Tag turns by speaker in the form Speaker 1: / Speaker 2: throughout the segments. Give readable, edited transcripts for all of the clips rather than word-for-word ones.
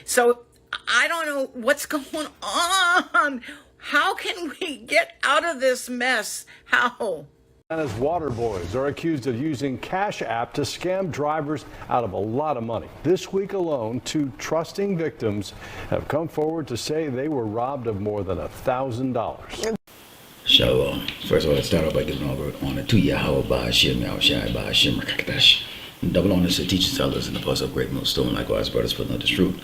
Speaker 1: So I don't know what's going on. How can we get out of this mess? How?
Speaker 2: Atlanta's water boys are accused of using Cash App to scam drivers out of a lot of money. This week alone, two trusting victims have come forward to say they were robbed of more than $1,000.
Speaker 3: So, first of all, let's start off by giving all honor to Yahweh Ba'ashem, Yahushai Ba'ashem, Rakakadash. Double honors to teachers, elders, and the apostle of Great Millstone, likewise, brothers, putting out this truth.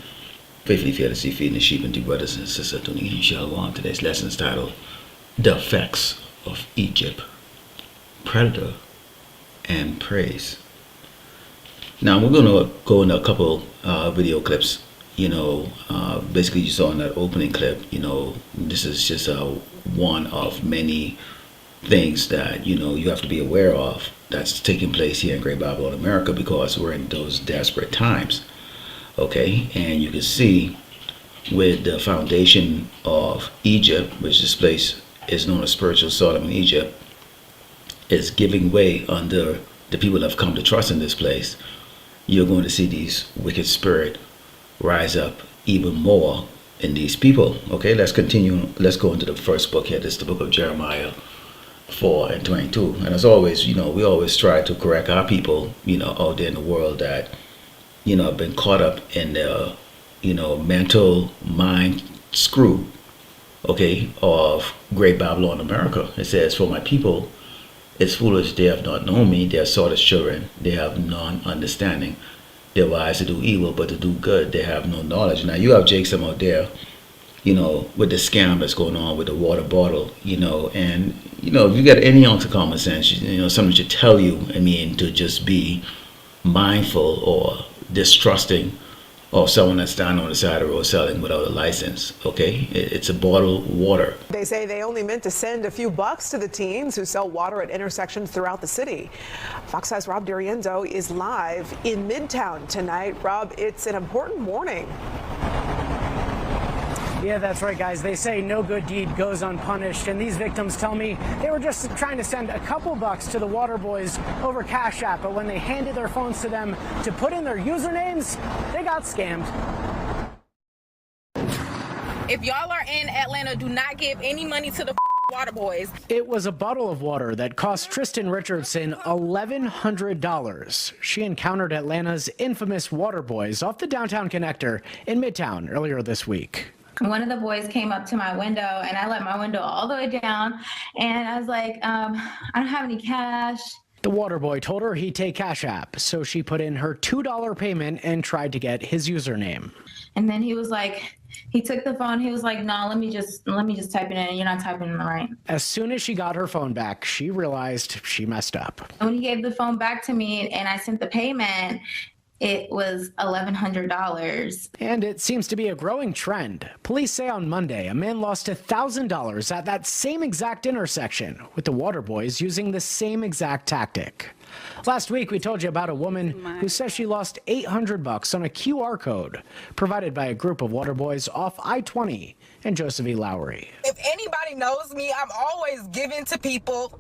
Speaker 3: Faithfully fair to see, feeding the sheep, and to brothers and sisters tuning in. Shalom. Today's lesson is titled The Effects of Egypt, Predator, and Praise. Now, we're going to go into a couple video clips. Basically, you saw in that opening clip, this is just one of many things that, you have to be aware of that's taking place here in Great Babylon, America, because we're in those desperate times. Okay, and you can see with the foundation of Egypt, which this place is known as spiritual Sodom in Egypt, is giving way under the people that have come to trust in this place. You're going to see these wicked spirits rise up even more in these people. Okay, let's continue. Let's go into the first book here. This is the book of Jeremiah 4:22. And as always, we always try to correct our people, out there in the world that have been caught up in the, mental mind screw, okay, of Great Babylon, America. It says, "For my people, it's foolish, they have not known me, they are sought as children, they have none understanding. They're wise to do evil, but to do good, they have no knowledge." Now, you have Jason out there, with the scam that's going on with the water bottle, and, if you got any ounce of common sense, something should tell you, to just be mindful or distrusting of someone that's down on the side of the road selling without a license. Okay, it's a bottled water.
Speaker 4: They say they only meant to send a few bucks to the teens who sell water at intersections throughout the city. Fox Eyes' Rob D'Arienzo is live in Midtown tonight. Rob, it's an important morning.
Speaker 5: Yeah, that's right, guys. They say no good deed goes unpunished, and these victims tell me they were just trying to send a couple bucks to the water boys over Cash App, but when they handed their phones to them to put in their usernames, they got scammed.
Speaker 6: If y'all are in Atlanta, do not give any money to the water boys.
Speaker 5: It was a bottle of water that cost Tristan Richardson $1,100. She encountered Atlanta's infamous water boys off the downtown connector in Midtown earlier this week.
Speaker 7: One of the boys came up to my window, and I let my window all the way down, and I was like, I don't have any cash.
Speaker 5: The water boy told her he'd take Cash App, so she put in her $2 payment and tried to get his username.
Speaker 7: And then he was like, he took the phone, he was like, no, let me just type it in, you're not typing it right.
Speaker 5: As soon as she got her phone back, she realized she messed up.
Speaker 7: When he gave the phone back to me and I sent the payment, it was $1,100.
Speaker 5: And it seems to be a growing trend. Police say on Monday, a man lost $1,000 at that same exact intersection, with the water boys using the same exact tactic. Last week, we told you about a woman who says she lost $800 on a QR code provided by a group of water boys off I-20 and Joseph E. Lowry.
Speaker 6: If anybody knows me, I'm always giving to people.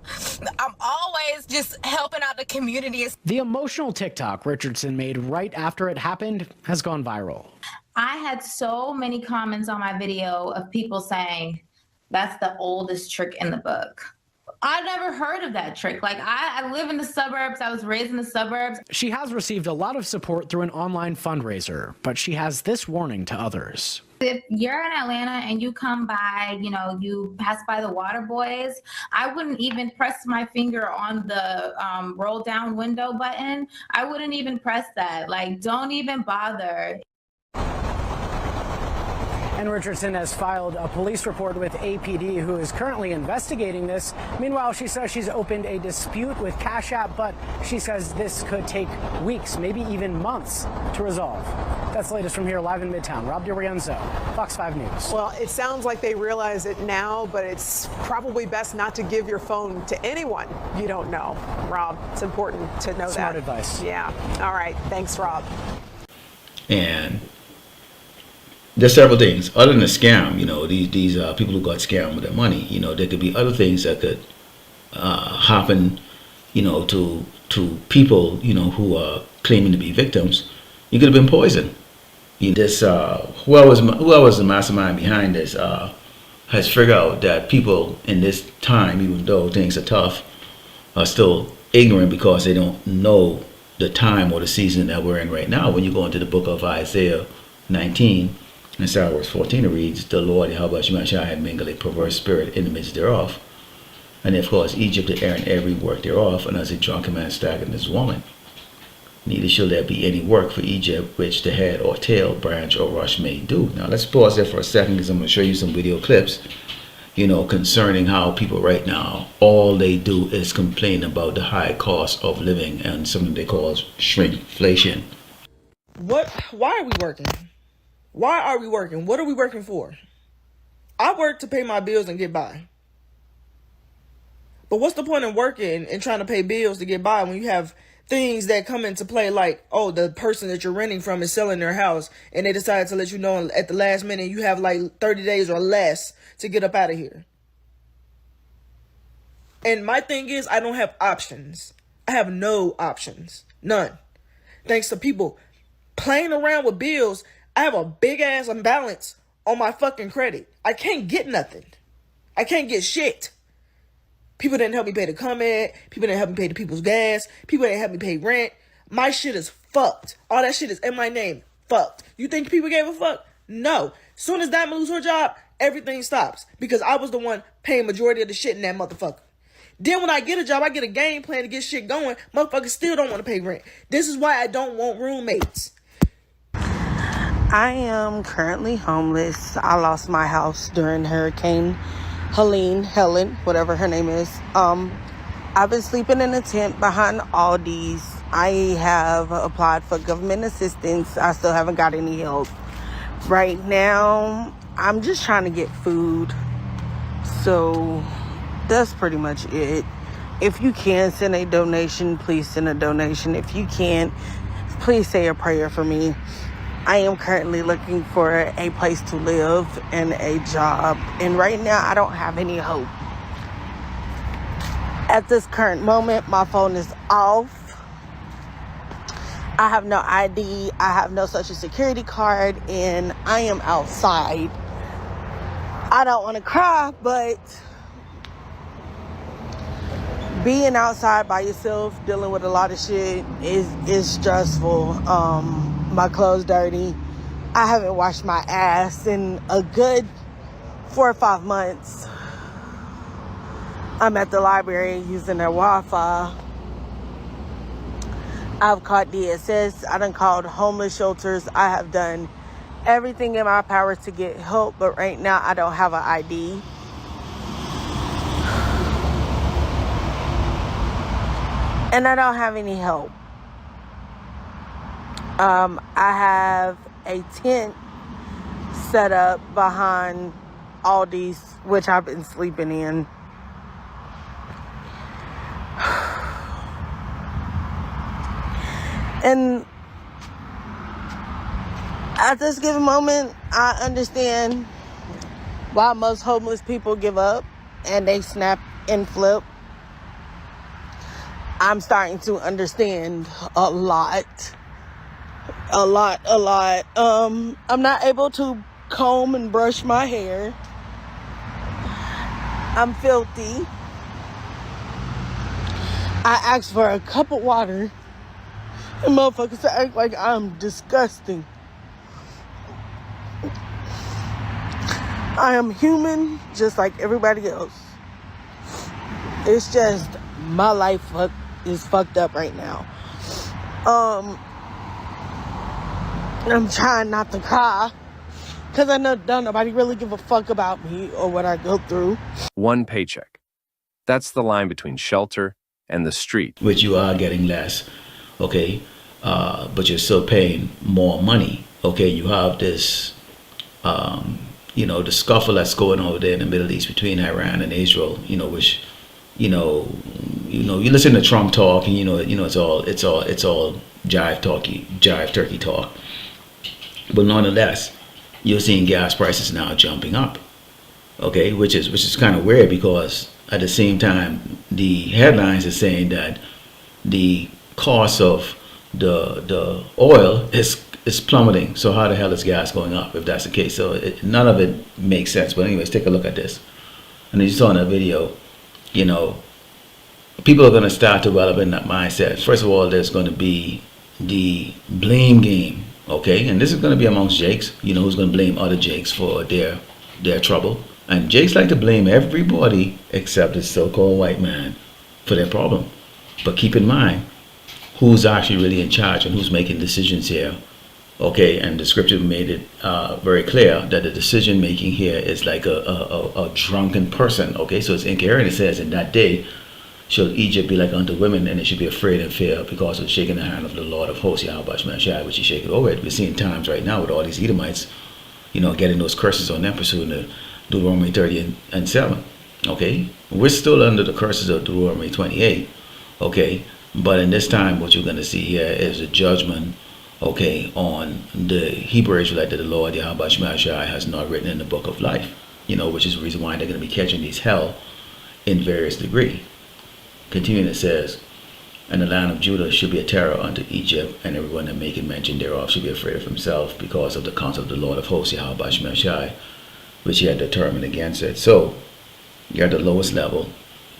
Speaker 6: I'm always just helping out the community.
Speaker 5: The emotional TikTok Richardson made right after it happened has gone viral.
Speaker 7: I had so many comments on my video of people saying, that's the oldest trick in the book. I never heard of that trick. Like, I live in the suburbs. I was raised in the suburbs.
Speaker 5: She has received a lot of support through an online fundraiser, but she has this warning to others.
Speaker 7: If you're in Atlanta and you come by, you pass by the water boys, I wouldn't even press my finger on the roll down window button. I wouldn't even press that. Like, don't even bother.
Speaker 5: And Richardson has filed a police report with APD, who is currently investigating this. Meanwhile, she says she's opened a dispute with Cash App, but she says this could take weeks, maybe even months to resolve. That's the latest from here live in Midtown. Rob D'Arienzo, Fox 5 News.
Speaker 4: Well, it sounds like they realize it now, but it's probably best not to give your phone to anyone you don't know. Rob, it's important to know that.
Speaker 5: Smart advice.
Speaker 4: Yeah. All right. Thanks, Rob.
Speaker 3: And there's several things other than a scam. These people who got scammed with their money. There could be other things that could happen. To people who are claiming to be victims. You could have been poisoned. This whoever was the mastermind behind this has figured out that people in this time, even though things are tough, are still ignorant because they don't know the time or the season that we're in right now. When you go into the book of Isaiah 19 and start verse 14, it reads, "The Lord Yahweh Shemashah had mingled a perverse spirit in the midst thereof, and of course Egypt did err in every work thereof, and as a drunken man staggered in his woman. Neither shall there be any work for Egypt which the head or tail, branch or rush may do." Now let's pause there for a second because I'm going to show you some video clips, concerning how people right now, all they do is complain about the high cost of living and something they call shrinkflation.
Speaker 8: Why are we working? Why are we working? What are we working for? I work to pay my bills and get by. But what's the point of working and trying to pay bills to get by when you have things that come into play like, oh, the person that you're renting from is selling their house and they decide to let you know at the last minute you have like 30 days or less to get up out of here. And my thing is, I don't have options. I have no options. None. Thanks to people playing around with bills, I have a big ass imbalance on my fucking credit. I can't get nothing. I can't get shit. People didn't help me pay the comment. People didn't help me pay the people's gas. People didn't help me pay rent. My shit is fucked. All that shit is in my name. Fucked. You think people gave a fuck? No. Soon as Diamond lose her job, everything stops. Because I was the one paying majority of the shit in that motherfucker. Then when I get a job, I get a game plan to get shit going. Motherfuckers still don't want to pay rent. This is why I don't want roommates.
Speaker 9: I am currently homeless. I lost my house during Hurricane Helen, whatever her name is. I've been sleeping in a tent behind Aldi's. I have applied for government assistance. I still haven't got any help. Right now, I'm just trying to get food. So that's pretty much it. If you can send a donation, please send a donation. If you can't, please say a prayer for me. I am currently looking for a place to live and a job. And right now, I don't have any hope. At this current moment, my phone is off. I have no ID. I have no social security card. And I am outside. I don't want to cry, but being outside by yourself, dealing with a lot of shit is stressful. My clothes dirty. I haven't washed my ass in a good 4 or 5 months. I'm at the library using their Wi-Fi. I've called DSS. I done called homeless shelters. I have done everything in my power to get help, but right now I don't have an ID. And I don't have any help. I have a tent set up behind Aldi's, which I've been sleeping in. And at this given moment, I understand why most homeless people give up and they snap and flip. I'm starting to understand a lot. I'm not able to comb and brush my hair. I'm filthy. I asked for a cup of water and motherfuckers act like I'm disgusting. I am human just like everybody else. It's just my life is fucked up right now. I'm trying not to cry because I know don't nobody really give a fuck about me or what I go through.
Speaker 10: One paycheck. That's the line between shelter and the street.
Speaker 3: Which you are getting less, okay? But you're still paying more money, okay? You have this, the scuffle that's going over there in the Middle East between Iran and Israel, which, you listen to Trump talk and, it's all jive turkey talk. But nonetheless, you're seeing gas prices now jumping up, okay? Which is kind of weird because at the same time, the headlines are saying that the cost of the oil it's plummeting. So how the hell is gas going up if that's the case? So none of it makes sense. But anyways, take a look at this. And as you saw in that video, you know, people are going to start to develop in that mindset. First of all, there's going to be the blame game, okay? And this is going to be amongst Jakes, you know, who's going to blame other Jakes for their trouble. And Jakes like to blame everybody except the so-called white man for their problem. But keep in mind who's actually really in charge and who's making decisions here, okay? And the scripture made it very clear that the decision making here is like a drunken person, okay? So it's incoherent. It says, in that day shall Egypt be like unto women, and they should be afraid and fear because of shaking the hand of the Lord of hosts, Yahweh Shemashai, which he shake it over it. We're seeing times right now with all these Edomites, you know, getting those curses on them, pursuing the Deuteronomy 30 and 7, okay? We're still under the curses of Deuteronomy 28, okay? But in this time, what you're going to see here is a judgment, okay, on the Hebrew Israelite that the Lord Yahweh Shemashai has not written in the book of life, you know, which is the reason why they're going to be catching these hell in various degree. Continuing, it says, and the land of Judah should be a terror unto Egypt, and everyone that maketh mention thereof should be afraid of himself because of the counsel of the Lord of hosts, Yahweh Shemashai, which he had determined against it. So you're at the lowest level.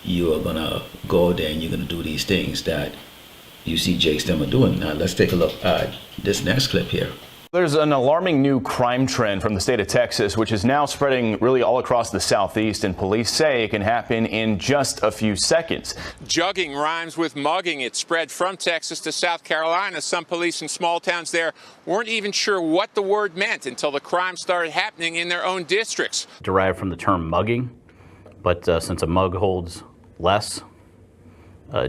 Speaker 3: You are going to go there and you're going to do these things that you see Jakes them are doing. Now let's take a look at this next clip here.
Speaker 11: There's an alarming new crime trend from the state of Texas, which is now spreading really all across the southeast, and police say it can happen in just a few seconds.
Speaker 12: Jugging rhymes with mugging. It spread from Texas to South Carolina. Some police in small towns there weren't even sure what the word meant until the crime started happening in their own districts.
Speaker 13: Derived from the term mugging, but since a mug holds less,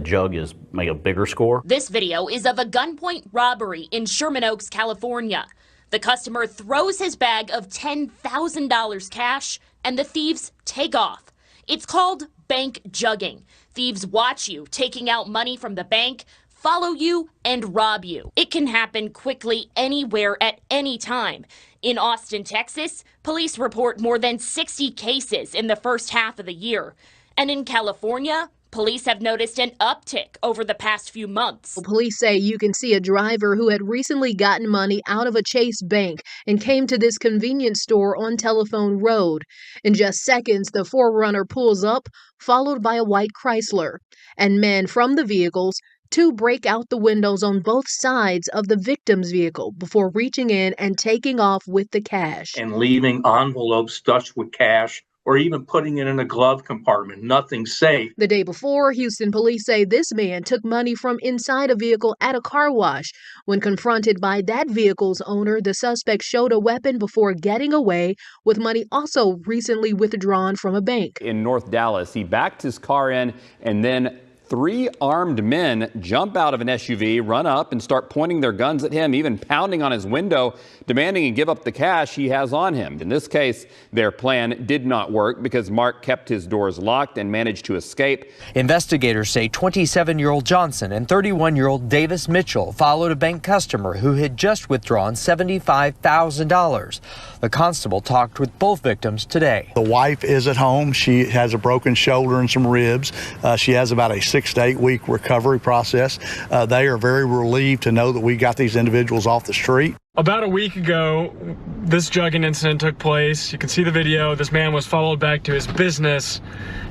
Speaker 13: jug is make a bigger score.
Speaker 14: This video is of a gunpoint robbery in Sherman Oaks, California. The customer throws his bag of $10,000 cash and the thieves take off. It's called bank jugging. Thieves watch you taking out money from the bank, follow you, and rob you. It can happen quickly anywhere at any time. In Austin, Texas, police report more than 60 cases in the first half of the year. And in California, police have noticed an uptick over the past few months.
Speaker 15: Police say you can see a driver who had recently gotten money out of a Chase bank and came to this convenience store on Telephone Road. In just seconds, the 4Runner pulls up, followed by a white Chrysler. And men from the vehicles, two break out the windows on both sides of the victim's vehicle before reaching in and taking off with the cash.
Speaker 16: And leaving envelopes stuffed with cash, or even putting it in a glove compartment. Nothing safe.
Speaker 15: The day before, Houston police say this man took money from inside a vehicle at a car wash. When confronted by that vehicle's owner, the suspect showed a weapon before getting away with money also recently withdrawn from a bank.
Speaker 17: In North Dallas, he backed his car in, and then 3 armed men jump out of an SUV, run up, and start pointing their guns at him, even pounding on his window, demanding he give up the cash he has on him. In this case, their plan did not work because Mark kept his doors locked and managed to escape.
Speaker 18: Investigators say 27-year-old Johnson and 31-year-old Davis Mitchell followed a bank customer who had just withdrawn $75,000. The constable talked with both victims today.
Speaker 19: The wife is at home. She has a broken shoulder and some ribs. She has about a 6 to 8 week recovery process. They are very relieved to know that we got these individuals off the street.
Speaker 20: About a week ago, this jugging incident took place. You can see the video. This man was followed back to his business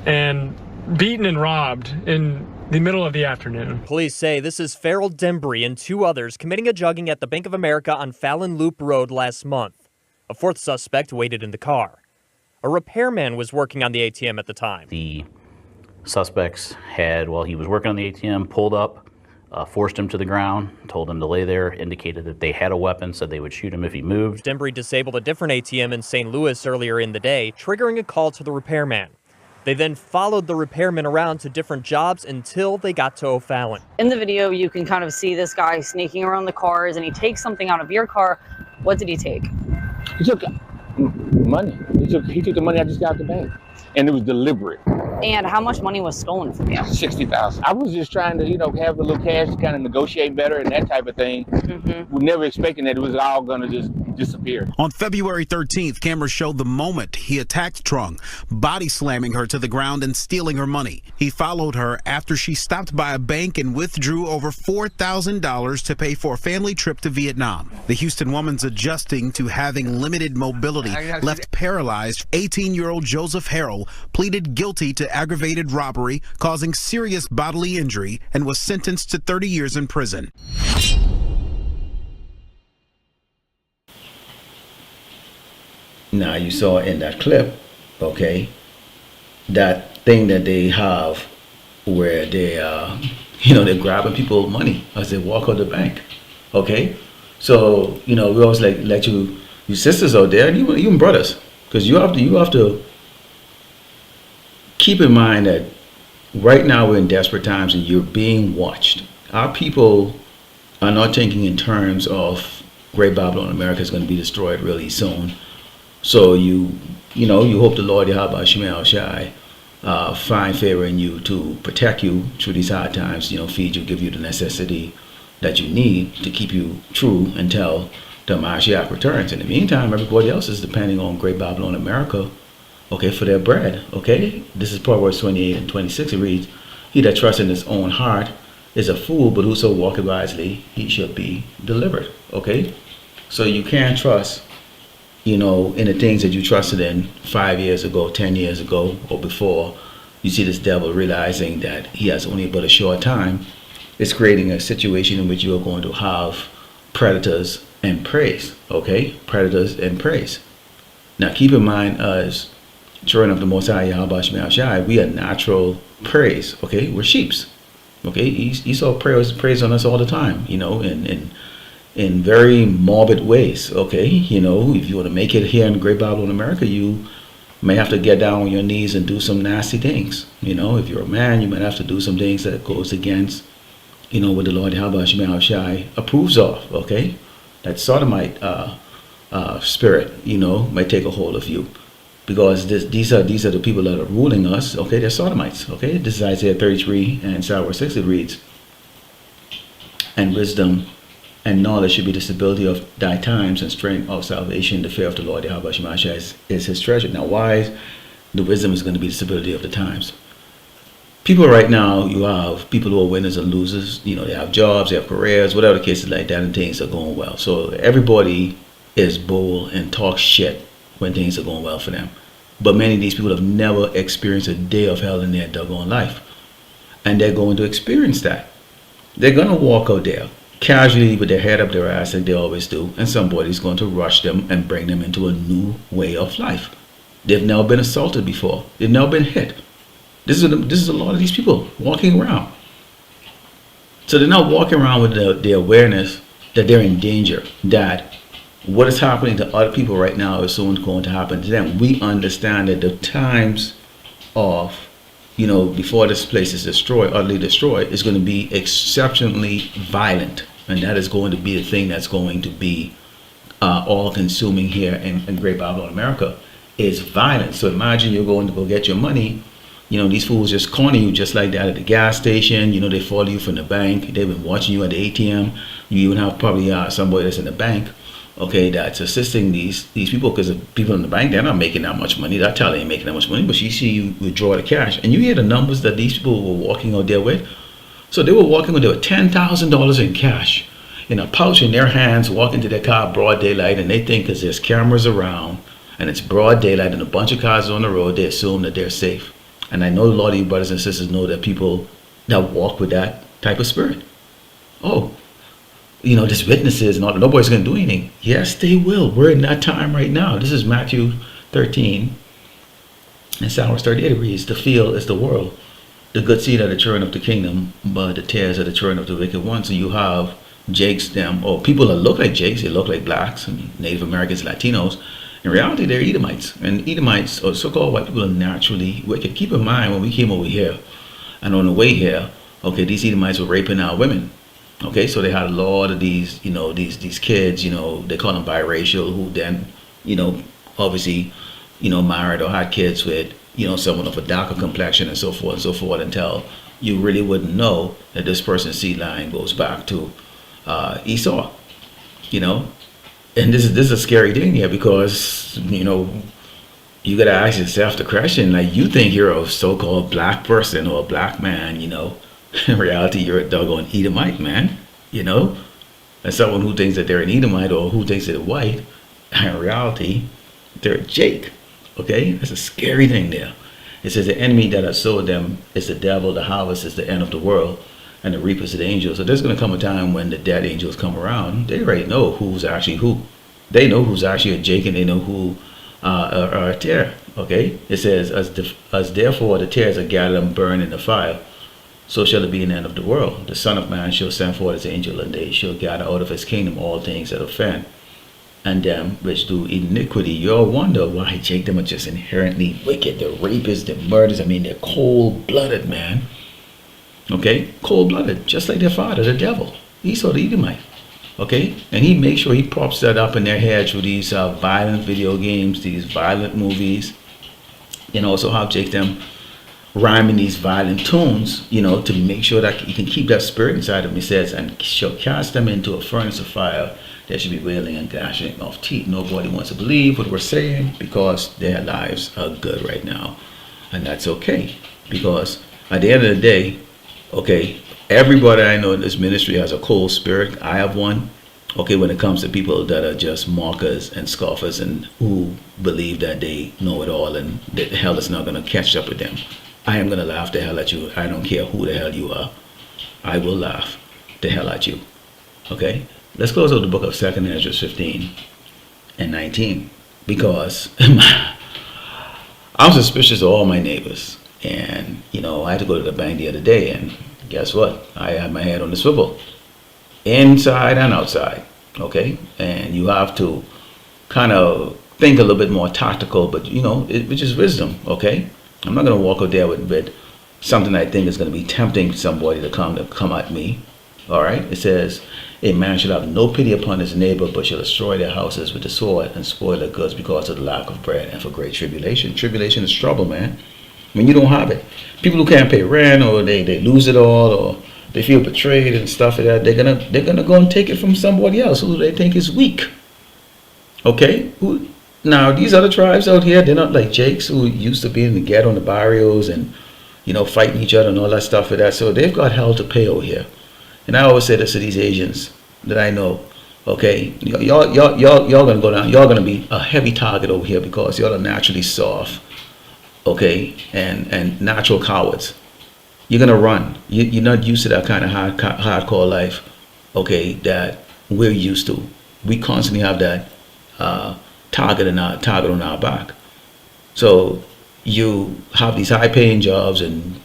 Speaker 20: and beaten and robbed in the middle of the afternoon.
Speaker 21: Police say this is Farrell Dembry and 2 others committing a jugging at the Bank of America on Fallon Loop Road last month. A 4th suspect waited in the car. A repairman was working on the ATM at the time.
Speaker 13: The suspects had, while he was working on the ATM, pulled up, forced him to the ground, told him to lay there, indicated that they had a weapon, said they would shoot him if he moved.
Speaker 21: Dembry disabled a different ATM in St. Louis earlier in the day, triggering a call to the repairman. They then followed the repairman around to different jobs until they got to O'Fallon.
Speaker 22: In the video, you can kind of see this guy sneaking around the cars, and he takes something out of your car. What did he take?
Speaker 23: He took money. He took the money I just got at the bank, and it was deliberate.
Speaker 22: And how much money was stolen from you?
Speaker 23: $60,000. I was just trying to, have a little cash to kind of negotiate better and that type of thing. We're never expecting that it was all gonna just disappeared.
Speaker 1: On February 13th, cameras showed the moment he attacked Trung, body slamming her to the ground and stealing her money. He followed her after she stopped by a bank and withdrew over $4,000 to pay for a family trip to Vietnam. The Houston woman's adjusting to having limited mobility, left paralyzed. 18-year-old Joseph Harrell pleaded guilty to aggravated robbery, causing serious bodily injury, and was sentenced to 30 years in prison.
Speaker 3: Now, you saw in that clip, okay, that thing that they have where they, they're grabbing people's money as they walk out the bank, okay? So, we always let you sisters out there, and even brothers, because you have to keep in mind that right now we're in desperate times and you're being watched. Our people are not thinking in terms of Great Babylon America is going to be destroyed really soon. So you hope the Lord Yahweh Shemel Shai find favor in you to protect you through these hard times, feed you, give you the necessity that you need to keep you true until the Mashiach returns. In the meantime, everybody else is depending on Great Babylon America, okay, for their bread, okay? This is Proverbs 28 and 26. It reads, "He that trusts in his own heart is a fool, but whoso walketh wisely, he shall be delivered," okay? So you can't trust, in the things that you trusted in 5 years ago, 10 years ago, or before. You see this devil realizing that he has only but a short time. It's creating a situation in which you are going to have predators and praise, okay? Predators and praise. Now keep in mind, as children of the Most High Yahweh Shemel Shai, we are natural praise, okay? We're sheeps, okay? Esau prays on us all the time, in very morbid ways, okay? If you want to make it here in Great Babylon America, you may have to get down on your knees and do some nasty things. If you're a man, you might have to do some things that goes against, what the Lord Yahweh Shemel Shai approves of, okay? That sodomite spirit, might take a hold of you. Because these are the people that are ruling us, okay? They're sodomites, okay? This is Isaiah 33 and Psalm 6. It reads, "And wisdom and knowledge should be the stability of thy times, and strength of salvation. The fear of the Lord Yahweh Shemel Shai is his treasure." Now, why the wisdom is going to be the stability of the times? People right now, you have people who are winners and losers. They have jobs, they have careers, whatever the case is like that, and things are going well. So everybody is bold and talk shit when things are going well for them. But many of these people have never experienced a day of hell in their doggone life. And they're going to experience that. They're going to walk out there casually with their head up their ass like they always do, and somebody's going to rush them and bring them into a new way of life. They've never been assaulted before. They've never been hit. This is a lot of these people walking around. So they're not walking around with the awareness that they're in danger, that what is happening to other people right now is soon going to happen to them. We understand that the times of, before this place is destroyed, utterly destroyed, is going to be exceptionally violent. And that is going to be the thing that's going to be all-consuming here in Great Babylon America, is violence. So imagine you're going to go get your money. These fools just corner you just like that at the gas station. They follow you from the bank. They've been watching you at the ATM. You even have probably somebody that's in the bank, okay, that's assisting these people, because the people in the bank, they're not making that much money. That teller ain't making that much money, but you see you withdraw the cash. And you hear the numbers that these people were walking out there with. So they were walking with $10,000 in cash in a pouch in their hands, walking to their car broad daylight, and they think because there's cameras around and it's broad daylight and a bunch of cars on the road, they assume that they're safe. And I know a lot of you brothers and sisters know that people that walk with that type of spirit. Oh, there's witnesses and all, nobody's going to do anything. Yes, they will. We're in that time right now. This is Matthew 13 and Psalm 38. It reads, "The field is the world. The good seed are the children of the kingdom, but the tares are the children of the wicked one." So you have Jakes, them, or people that look like Jakes, they look like blacks and Native Americans, Latinos. In reality, they're Edomites. And Edomites, or so-called white people, are naturally wicked. Keep in mind, when we came over here, and on the way here, okay, these Edomites were raping our women. Okay, so they had a lot of these, these kids, they call them biracial, who then, obviously, married or had kids with, someone of a darker complexion and so forth, until you really wouldn't know that this person's seed line goes back to Esau, And this is a scary thing here, because, you know, you got to ask yourself the question, like, you think you're a so-called black person or a black man, you know. In reality, you're a doggone Edomite, man, you know. And someone who thinks that they're an Edomite or who thinks they're white, in reality, they're a Jake, okay? That's a scary thing there. It says the enemy that has sowed them is the devil, the harvest is the end of the world, and the reapers are the angels. So there's going to come a time when the dead angels come around. They already know who's actually who. They know who's actually a Jake, and they know who are a tare, okay? It says, as therefore the tares are gathered and burned in the fire, so shall it be in the end of the world. The Son of Man shall send forth his angel, and they shall gather out of his kingdom all things that offend, and them which do iniquity. You'll wonder why, Jake, them are just inherently wicked. The rapists, the murders, I mean, they're cold-blooded, man. Okay? Cold-blooded, just like their father, the devil. Esau the Edomite. Okay? And he makes sure he props that up in their head through these violent video games, these violent movies, and also how Jake them rhyming these violent tunes, you know, to make sure that he can keep that spirit inside of him. He says, and shall cast them into a furnace of fire. There should be wailing and gnashing of teeth. Nobody wants to believe what we're saying, because their lives are good right now. And that's okay, because at the end of the day, okay, everybody I know in this ministry has a cold spirit. I have one. Okay, when it comes to people that are just mockers and scoffers and who believe that they know it all and that hell is not going to catch up with them. I am going to laugh the hell at you. I don't care who the hell you are. I will laugh the hell at you. Okay? Let's close out the book of 2nd Ezra 15 and 19, because I'm suspicious of all my neighbors. And, you know, I had to go to the bank the other day, and guess what? I had my head on the swivel, inside and outside. Okay? And you have to kind of think a little bit more tactical, but, you know, which is wisdom. Okay? I'm not going to walk out there with something I think is going to be tempting somebody to come at me. All right? It says, a man shall have no pity upon his neighbor, but shall destroy their houses with the sword and spoil their goods because of the lack of bread and for great tribulation. Tribulation is trouble, man. When you don't have it. People who can't pay rent, or they lose it all, or they feel betrayed and stuff like that, they're gonna go and take it from somebody else who they think is weak. Okay? Now, these other tribes out here, they're not like Jakes, who used to be in the ghetto and the barrios and, you know, fighting each other and all that stuff like that. So they've got hell to pay over here. And I always say this to these Asians that I know, okay, y'all gonna go down, y'all gonna be a heavy target over here, because y'all are naturally soft, okay, and natural cowards. You're gonna run. You're not used to that kind of hardcore life, okay, that we're used to. We constantly have that target on our back. So you have these high-paying jobs and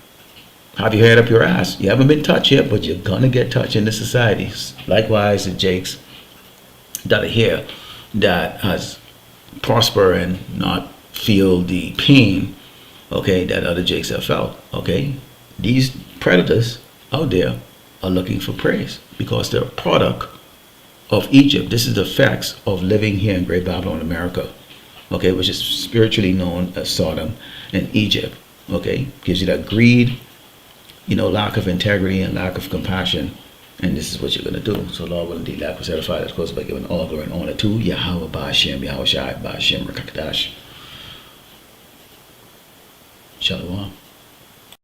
Speaker 3: have your head up your ass. You haven't been touched yet, but you're gonna get touched in this society. Likewise, the Jakes that are here that has prosper and not feel the pain, okay, that other Jakes have felt. Okay, these predators out there are looking for praise because they're a product of Egypt. This is the facts of living here in Great Babylon, America, okay, which is spiritually known as Sodom and Egypt. Okay, gives you that greed, you know, lack of integrity and lack of compassion, and this is what you're going to do. So Lord will indeed lack was edified, of course, by giving all glory and honor to Yahweh Ba'ashem, Yahweh Shai Ba'ashem Rakakadash. Shalom.